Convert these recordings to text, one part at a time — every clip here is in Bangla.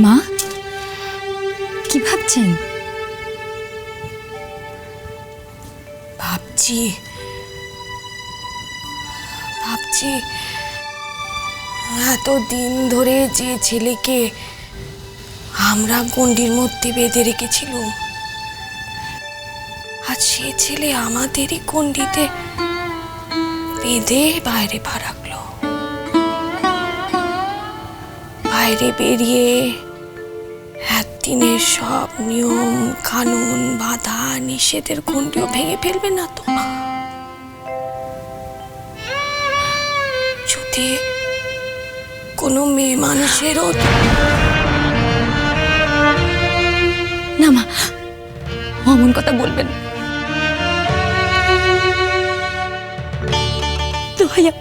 মা, কি ভাবছেন? ভাবছি ভাবছি এতদিন ধরে যে ছেলেকে আমরা গণ্ডির মধ্যে বেঁধে রেখেছিল, আজ সে ছেলে আমাদেরই গণ্ডিতে বেঁধে বাইরে পা রাখলো। বাইরে বেরিয়ে একদিনের সব নিয়ম কানুন বাধা নিষেধের গণ্ডিও ভেঙে ফেলবে না তো? যদি কোনো মেয়ে মানুষেরও না মা, অমন কথা বলবেন। তো ভাইয়া,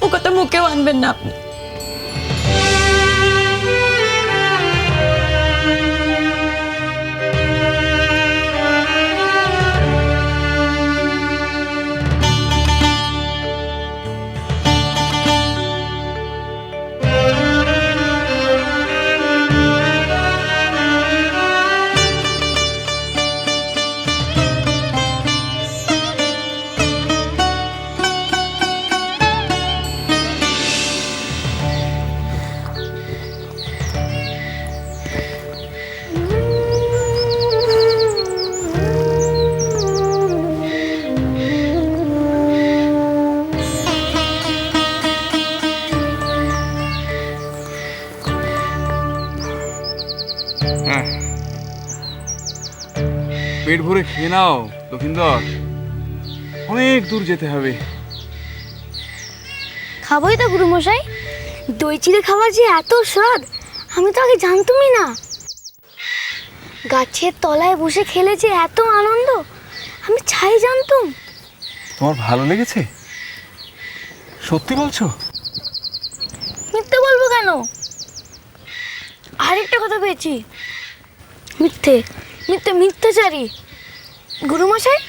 ও কথা মুখেও আনবেন না আপনি। পেট ভরে খেয়ে নাও লক্ষিন্দর, অনেক দূর যেতে হবে। খাবোই তো গুরুমশাই। দই চিড়ে খাবার যে এত স্বাদ আমি তো আগে জানতামই না। গাছের তলায় বসে খেলে যে এত আনন্দ আমি ছাই জানতাম। তোমার ভালো লেগেছে? সত্যি বলছো? মিথ্যে বলবো কেন? আরেকটা কথা পেয়েছি। মিথ্যে মিথ্যে মিথ্যাচারী। গুরুমশাই,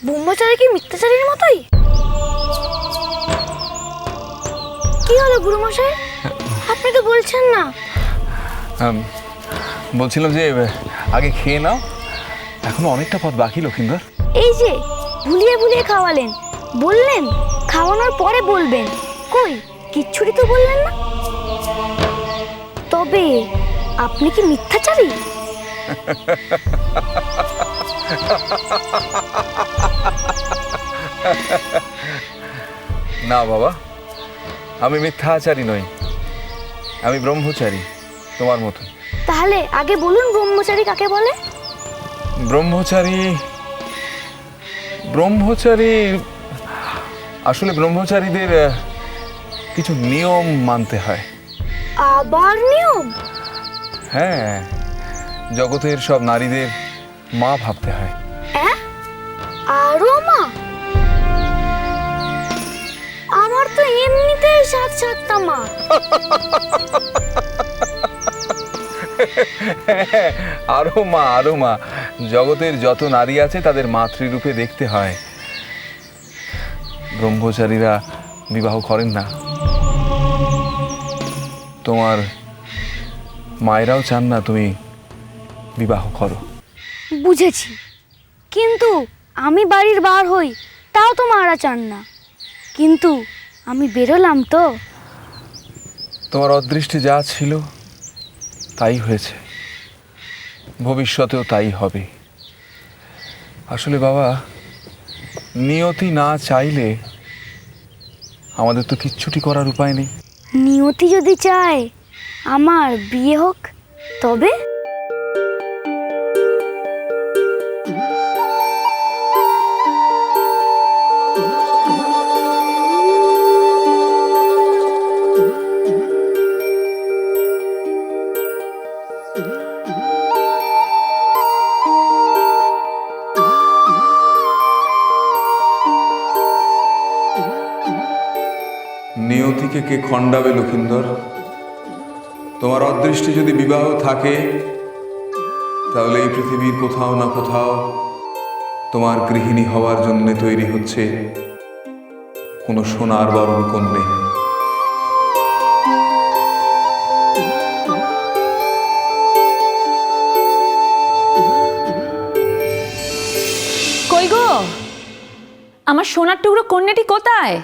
ব্রহ্মচারী কি মিথ্যাচারীর মতোই? কি হলো গুরুমশাই, আপনি তো বলছেন না? বলছিলাম যে আগে খেয়ে নাও, এখনো অনেকটা পথ বাকি লক্ষিন্দর। এই যে ভুলিয়ে ভুলিয়ে খাওয়ালেন, বললেন খাওয়ানোর পরে বলবেন, কই কিচ্ছুটি তো বললেন না। তবে আপনি কি মিথ্যাচারী? না বাবা, আমি মিথ্যাচারী নই, আমি ব্রহ্মচারী, তোমার মতো। তাহলে আগে বলুন ব্রহ্মচারী কাকে বলে? ব্রহ্মচারী ব্রহ্মচারী আসলে ব্রহ্মচারীদের কিছু নিয়ম মানতে হয়। আবার নিয়ম? হ্যাঁ, জগতের সব নারীদের মা ভাবতে হয়। আরো মা? আমার তো এমনিতেই সাত সাতটা মা। আরো মা, আরো মা, জগতের যত নারী আছে তাদের মাতৃরূপে দেখতে হয়। ব্রহ্মচারীরা বিবাহ করেন না। তোমার মায়েরাও চান না তুমি বিবাহ করো। বুঝেছি, কিন্তু আমি বাড়ির বার হই তাও তো মারা চান না। কিন্তু আমি বেরোলাম তো। তোমার অদৃষ্টে যা ছিল তাই হয়েছে, ভবিষ্যতেও তাই হবে। আসলে বাবা, নিয়তি না চাইলে আমাদের তো কিচ্ছুটি করার উপায় নেই। নিয়তি যদি চায় আমার বিয়ে হোক, তবে নিয়তিকে কে খণ্ডাবে লক্ষিন্দর? তোমার অদৃষ্টে যদি বিবাহ থাকে তাহলে এই পৃথিবীর কোথাও না কোথাও তোমার গৃহিণী হওয়ার জন্য তৈরি হচ্ছে কোনো সোনার বরণ কন্যে। আমার সোনার টুকরো কন্যাটি কোথায়?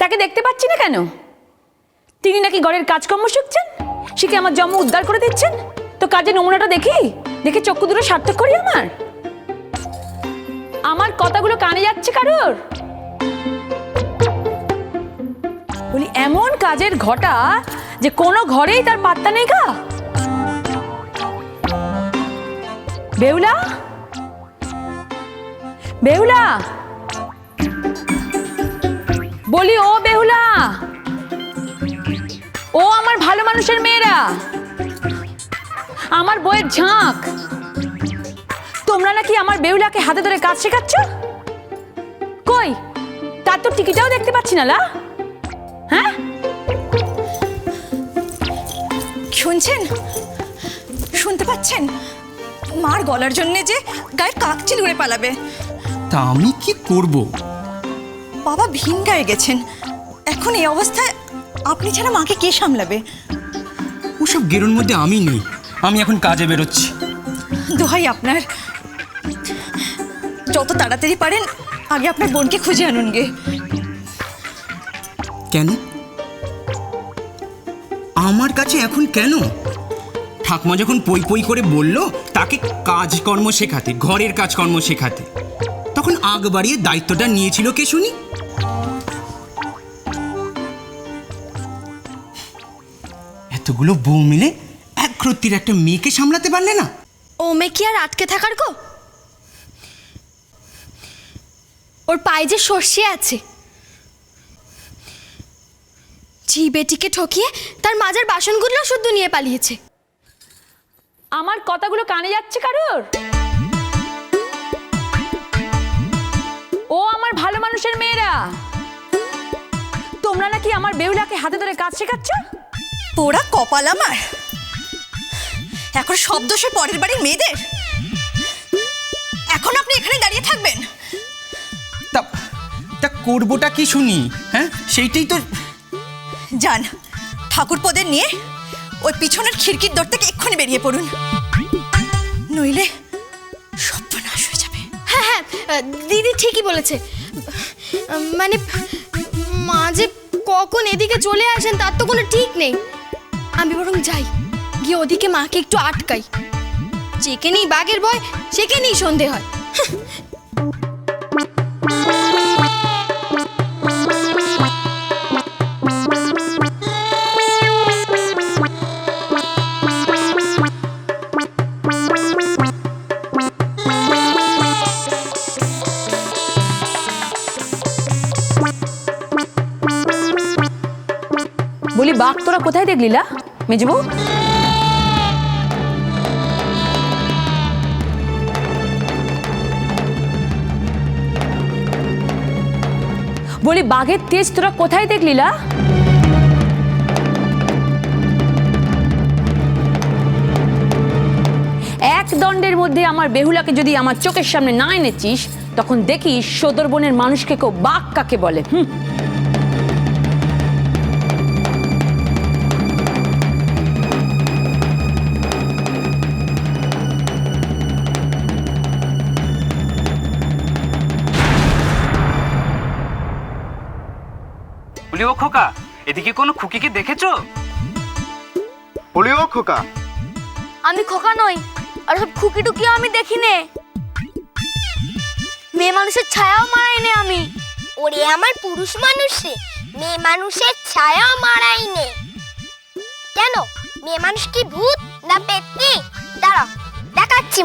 তাকে দেখতে পাচ্ছি না কেন? তিনি নাকি ঘরের কাজকর্ম শিখছেন, শিখে আমার জন্ম উদ্ধার করে দিচ্ছেন। তো কাজে নমুনাটা দেখে চক্ষু দুটো সার্থক করি। আমার কথাগুলো কানে যাচ্ছে কারোর? বলি এমন কাজের ঘটা যে কোনো ঘরেই তার পাত্তা নেই গা। বেহুলা, বেহুলা, বলি ও বেহুলা, ও আমার ভালো মানুষের মেয়েরা, আমার বইয়ের ঝাঁক, তোমরা নাকি আমার বেহুলাকে হাতে ধরে কাজ শেখাচ্ছ? কই, তার তো টিকিটাও দেখতে পাচ্ছি না লা। হ্যাঁ, শুনছেন? শুনতে পাচ্ছেন? মার গলার জন্যে যে গায়ে কাকচিল উড়ে পালাবে। তা আমি কি করব? বাবা ভিন গায়ে গেছেন। এখন এই অবস্থায় আপনি ছাড়া মাকে কে সামলাবে? ওসব গেরোর মধ্যে আমি নেই, আমি এখন কাজে বেরোচ্ছি। দোহাই আপনার, যত তাড়াতাড়ি পারেন আগে আপনার বোনকে খুঁজে আনুন গে। কেন আমার কাছে এখন কেন? ঠাকমা যখন পই পই করে বলল তাকে কাজকর্ম শেখাতে, ঘরের কাজকর্ম শেখাতে, তখন আগ বাড়িয়ে দায়িত্বটা নিয়েছিল কে শুনি? এতগুলো বউ মিলে এক রত্তির একটা মেয়েকে সামলাতে পারলে না? ও মেয়ে কি আর আটকে থাকার গো? ওর পায়ে যে সর্ষে আছে, জি বেটিকে ঠকিয়ে তার মাজার বাসনগুলো শুদ্ধ নিয়ে পালিয়েছে। আমার কথাগুলো কানে যাচ্ছে কারোর? ও আমার ভালো মানুষের মেয়েরা, তোমরা নাকি আমার বেহুলাকে হাতে ধরে কাজ শেখাচ্ছ? পোড়া কপাল আমার, এখন সব দোষে পরের বাড়ির মেয়েদের। এখন আপনি এখানে দাঁড়িয়ে থাকবেন? তা করবোটা কি শুনি? হ্যাঁ, সেইটাই তো। যান, ঠাকুরপোদের নিয়ে ওই পিছনের খিড়কির দর থেকে এক্ষুনি বেরিয়ে পড়ুন, নইলে সর্বনাশ হয়ে যাবে। হ্যাঁ হ্যাঁ, দিদি ঠিকই বলেছে। মানে মা যে কখন এদিকে চলে আসেন তার তো কোনো ঠিক নেই। আমি বরং যাই, গিয়ে ওদিকে মাকে একটু আটকাই। যেখানেই বাঘের ভয় সেখানেই সন্ধে হয়। বলি বাঘ তোরা কোথায় দেখলি লা মেজবউ? বলি বাঘের তেজ তোরা কোথায় দেখলি লা? এক দণ্ডের মধ্যে আমার বেহুলাকে যদি আমার চোখের সামনে না এনেছিস, তখন দেখিস সদর বনের মানুষকে কেউ বাঘ কাকে বলে। বলি ও খোকা, এদিকে কোনো খুকিকে দেখেছো? বলি ও খোকা, আমি খোকা নই, আর সব খুকি টুকিও আমি দেখি নে। মেয়ে মানুষের ছায়াও মারাই নে আমি। ওরে আমার পুরুষ মানুষে, মেয়ে মানুষের ছায়াও মারাই নে। কেন, মেয়ে মানুষ কি ভূত না পেতনি? দাঁড়াও, দেখাচ্ছি।